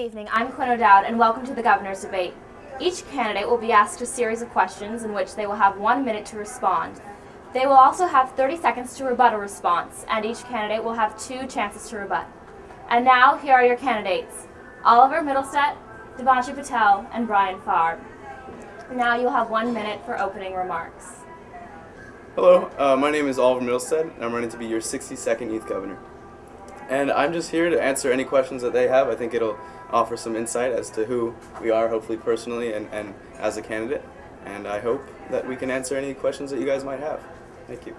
evening. I'm Quinn O'Dowd, and welcome to the Governor's Debate. Each candidate will be asked a series of questions in which they will have 1 minute to respond. They will also have 30 seconds to rebut a response, and each candidate will have 2 chances to rebut. And now, here are your candidates: Oliver Middlestedt, Devanshi Patel, and Brian Farr. Now you'll have 1 minute for opening remarks. Hello, my name is Oliver Middlestedt, and I'm running to be your 62nd Youth Governor. And I'm just here to answer any questions that they have. I think it'll offer some insight as to who we are, hopefully personally and as a candidate. And I hope that we can answer any questions that you guys might have. Thank you.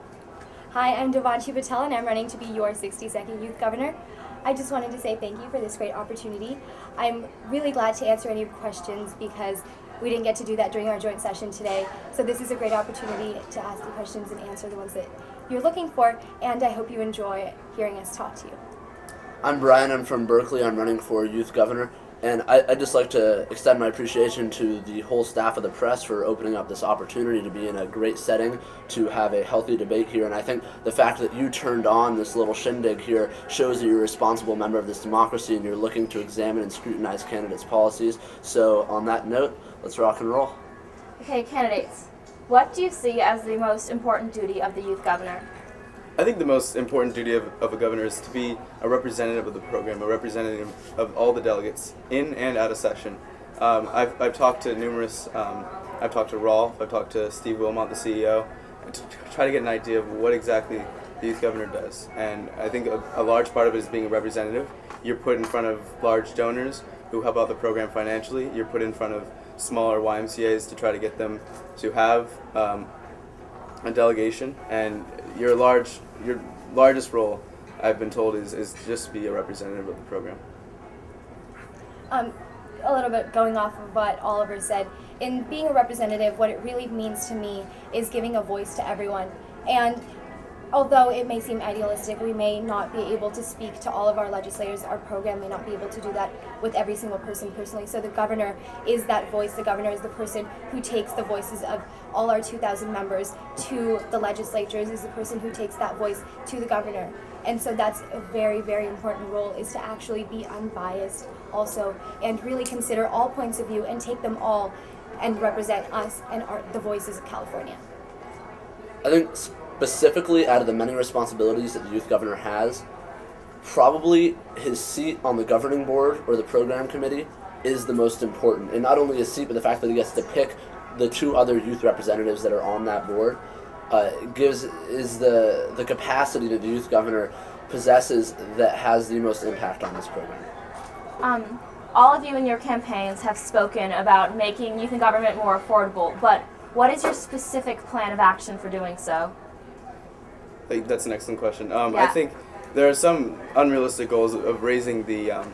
Hi, I'm Devanshi Patel, and I'm running to be your 62nd Youth Governor. I just wanted to say thank you for this great opportunity. I'm really glad to answer any questions because we didn't get to do that during our joint session today. So this is a great opportunity to ask the questions and answer the ones that you're looking for, and I hope you enjoy hearing us talk to you. I'm Brian. I'm from Berkeley. I'm running for Youth Governor. And I'd just like to extend my appreciation to the whole staff of the press for opening up this opportunity to be in a great setting to have a healthy debate here. And I think the fact that you turned on this little shindig here shows that you're a responsible member of this democracy and you're looking to examine and scrutinize candidates' policies. So on that note, let's rock and roll. Okay, candidates, what do you see as the most important duty of the Youth Governor? I think the most important duty of a governor is to be a representative of the program, a representative of all the delegates in and out of session. I've talked to numerous, I've talked to Rolf, I've talked to Steve Wilmot, the CEO, to try to get an idea of what exactly the youth governor does. And I think a large part of it is being a representative. You're put in front of large donors who help out the program financially. You're put in front of smaller YMCAs to try to get them to have a delegation, and your largest role, I've been told, is just to be a representative of the program. A little bit going off of what Oliver said, in being a representative, what it really means to me is giving a voice to everyone. And although it may seem idealistic, we may not be able to speak to all of our legislators. Our program may not be able to do that with every single person personally. So the governor is that voice. The governor is the person who takes the voices of all our 2,000 members to the legislatures, is the person who takes that voice to the governor. And so that's a very, very important role, is to actually be unbiased also and really consider all points of view and take them all and represent us and the voices of California. I think specifically, out of the many responsibilities that the youth governor has, probably his seat on the governing board or the program committee is the most important. And not only his seat, but the fact that he gets to pick the 2 other youth representatives that are on that board is the capacity that the youth governor possesses that has the most impact on this program. All of you in your campaigns have spoken about making youth and government more affordable, but what is your specific plan of action for doing so? That's an excellent question. Yeah. I think there are some unrealistic goals of raising the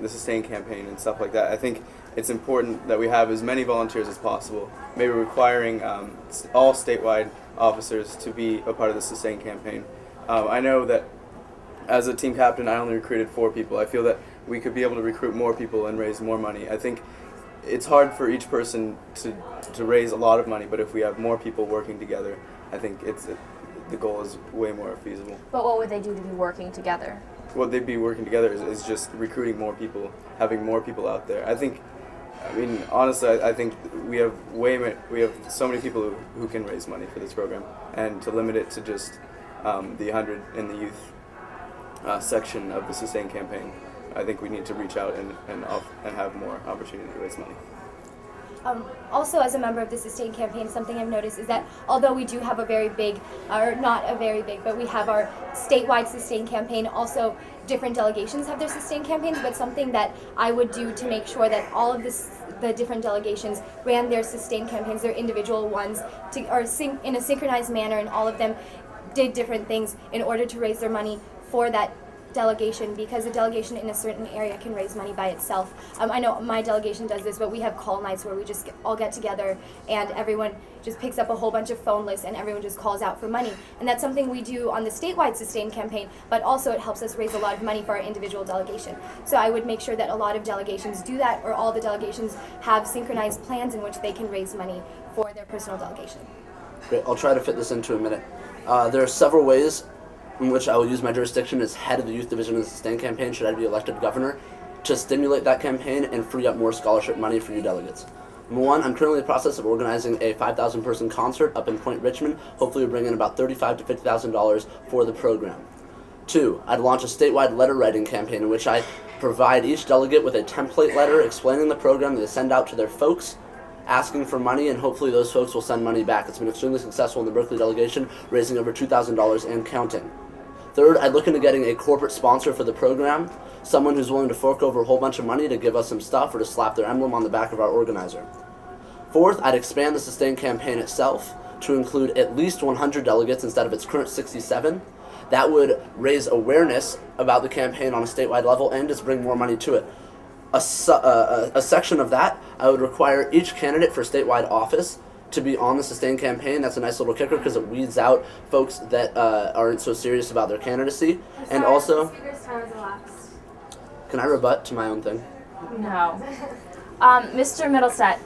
Sustain campaign and stuff like that. I think it's important that we have as many volunteers as possible, maybe requiring all statewide officers to be a part of the Sustain campaign. I know that as a team captain, I only recruited 4 people. I feel that we could be able to recruit more people and raise more money. I think it's hard for each person to raise a lot of money, but if we have more people working together, I think the goal is way more feasible. But what would they do to be working together? What they'd be working together is just recruiting more people, having more people out there. Honestly, I think we have so many people who can raise money for this program, and to limit it to just the 100 in the youth section of the Sustain campaign, I think we need to reach out and have more opportunity to raise money. Also, as a member of the Sustain campaign, something I've noticed is that although we do have a very big, or not a very big, but we have our statewide Sustain campaign, also different delegations have their Sustain campaigns, but something that I would do to make sure that all of the different delegations ran their Sustain campaigns, their individual ones, in a synchronized manner, and all of them did different things in order to raise their money for that delegation, because a delegation in a certain area can raise money by itself. I know my delegation does this, but we have call nights where we just all get together and everyone just picks up a whole bunch of phone lists and everyone just calls out for money. And that's something we do on the statewide Sustain campaign, but also it helps us raise a lot of money for our individual delegation. So I would make sure that a lot of delegations do that, or all the delegations have synchronized plans in which they can raise money for their personal delegation. Great. I'll try to fit this into a minute. There are several ways in which I will use my jurisdiction as head of the youth division of the Sustain campaign should I be elected governor. to stimulate that campaign and free up more scholarship money for you delegates. Number one, I'm currently in the process of organizing a 5,000 person concert up in Point Richmond. Hopefully we'll bring in about $35,000 to $50,000 for the program. Two, I'd launch a statewide letter writing campaign in which I provide each delegate with a template letter explaining the program that they send out to their folks, asking for money, and hopefully those folks will send money back. It's been extremely successful in the Berkeley delegation, raising over $2,000 and counting. Third, I'd look into getting a corporate sponsor for the program, someone who's willing to fork over a whole bunch of money to give us some stuff or to slap their emblem on the back of our organizer. Fourth, I'd expand the Sustain campaign itself to include at least 100 delegates instead of its current 67. That would raise awareness about the campaign on a statewide level and just bring more money to it. A section of that, I would require each candidate for statewide office to be on the Sustain campaign. That's a nice little kicker because it weeds out folks that aren't so serious about their candidacy. And also, can I rebut to my own thing? No. Mr. Middleset,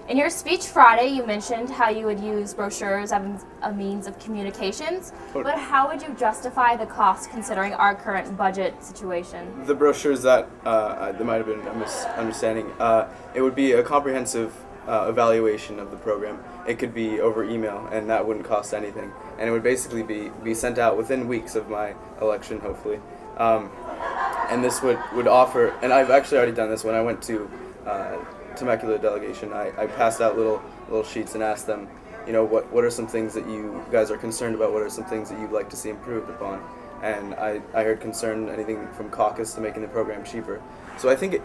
in your speech Friday, you mentioned how you would use brochures as a means of communications, but how would you justify the cost considering our current budget situation? The brochures there might have been a misunderstanding. It would be a comprehensive evaluation of the program. It could be over email, and that wouldn't cost anything. And it would basically be sent out within weeks of my election, hopefully. And this would offer, and I've actually already done this when I went to Temecula delegation. I passed out little sheets and asked them, what are some things that you guys are concerned about? What are some things that you'd like to see improved upon? And I heard concern anything from caucus to making the program cheaper. So I think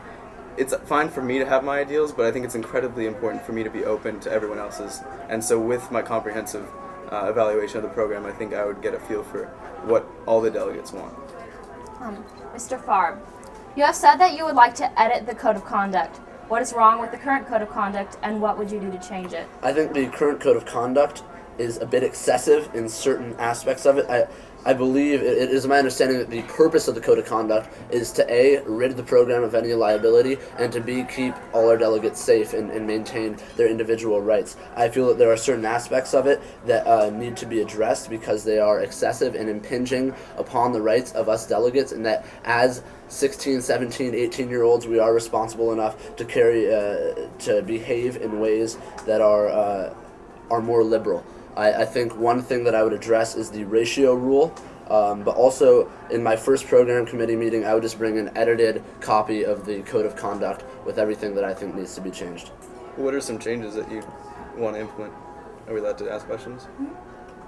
it's fine for me to have my ideals, but I think it's incredibly important for me to be open to everyone else's. And so with my comprehensive evaluation of the program, I think I would get a feel for what all the delegates want. Mr. Farb, you have said that you would like to edit the Code of Conduct. What is wrong with the current Code of Conduct, and what would you do to change it? I think the current Code of Conduct is a bit excessive in certain aspects of it. I believe it is my understanding that the purpose of the Code of Conduct is to A, rid the program of any liability, and to B, keep all our delegates safe and maintain their individual rights. I feel that there are certain aspects of it that need to be addressed because they are excessive and impinging upon the rights of us delegates, and that as 16, 17, 18-year-olds, we are responsible enough to to behave in ways that are more liberal. I think one thing that I would address is the ratio rule, but also in my first program committee meeting, I would just bring an edited copy of the Code of Conduct with everything that I think needs to be changed. What are some changes that you want to implement? Are we allowed to ask questions?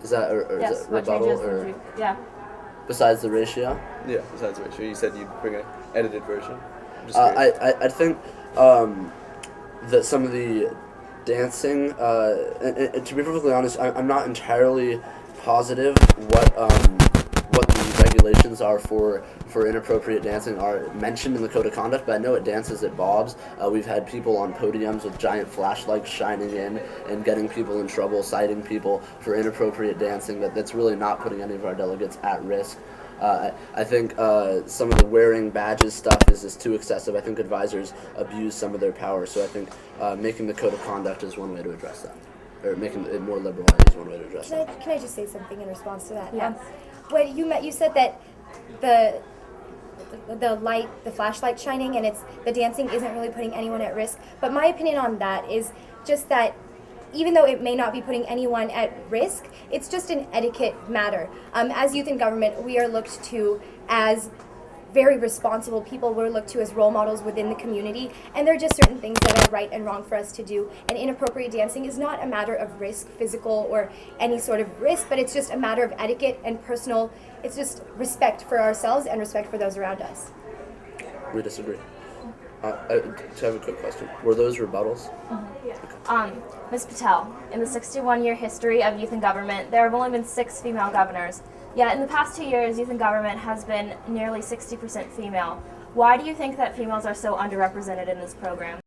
Is that or Yes, is it what rebuttal changes would or you? Yeah. besides the ratio? Yeah, besides the ratio. You said you'd bring an edited version. Just curious. I think that some of the dancing, and to be perfectly honest, I'm not entirely positive what the regulations are for inappropriate dancing are mentioned in the Code of Conduct, but I know it dances at Bob's. We've had people on podiums with giant flashlights shining in and getting people in trouble, citing people for inappropriate dancing. That's really not putting any of our delegates at risk. I think some of the wearing badges stuff is just too excessive. I think advisors abuse some of their power, so I think making the Code of Conduct is one way to address that, or making it more liberalized is one way to address that. Can I just say something in response to that? Yes. When you said that the flashlight shining and the dancing isn't really putting anyone at risk. But my opinion on that is just that even though it may not be putting anyone at risk, it's just an etiquette matter. As youth in government, we are looked to as very responsible people. We're looked to as role models within the community, and there are just certain things that are right and wrong for us to do. And inappropriate dancing is not a matter of risk, physical or any sort of risk, but it's just a matter of etiquette and personal. It's just respect for ourselves and respect for those around us. We disagree. To have a quick question. Were those rebuttals? Ms. Patel, in the 61-year history of youth in government, there have only been 6 female governors. Yet in the past 2 years, youth in government has been nearly 60% female. Why do you think that females are so underrepresented in this program?